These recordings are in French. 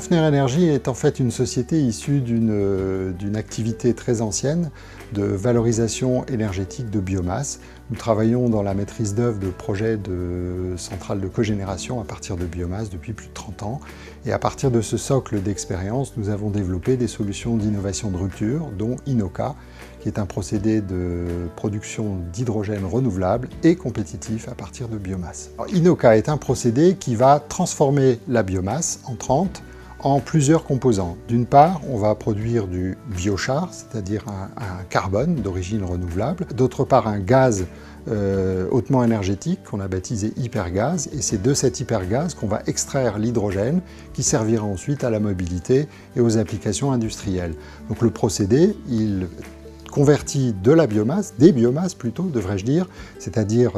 Hafner Energy est en fait une société issue d'une activité très ancienne de valorisation énergétique de biomasse. Nous travaillons dans la maîtrise d'œuvre de projets de centrales de cogénération à partir de biomasse depuis plus de 30 ans. Et à partir de ce socle d'expérience, nous avons développé des solutions d'innovation de rupture, dont Inoca, qui est un procédé de production d'hydrogène renouvelable et compétitif à partir de biomasse. Alors, Inoca est un procédé qui va transformer la biomasse entrante en plusieurs composants. D'une part, on va produire du biochar, c'est-à-dire un carbone d'origine renouvelable. D'autre part, un gaz hautement énergétique qu'on a baptisé hypergaz. Et c'est de cet hypergaz qu'on va extraire l'hydrogène qui servira ensuite à la mobilité et aux applications industrielles. Donc le procédé, il convertit de la biomasse, des biomasses plutôt, devrais-je dire, c'est-à-dire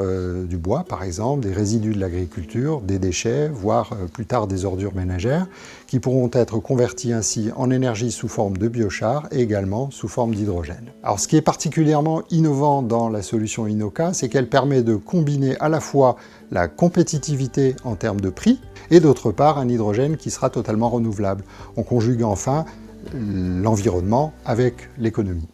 du bois par exemple, des résidus de l'agriculture, des déchets, voire plus tard des ordures ménagères, qui pourront être convertis ainsi en énergie sous forme de biochar et également sous forme d'hydrogène. Alors ce qui est particulièrement innovant dans la solution Inoca, c'est qu'elle permet de combiner à la fois la compétitivité en termes de prix et d'autre part un hydrogène qui sera totalement renouvelable. On conjugue enfin l'environnement avec l'économie.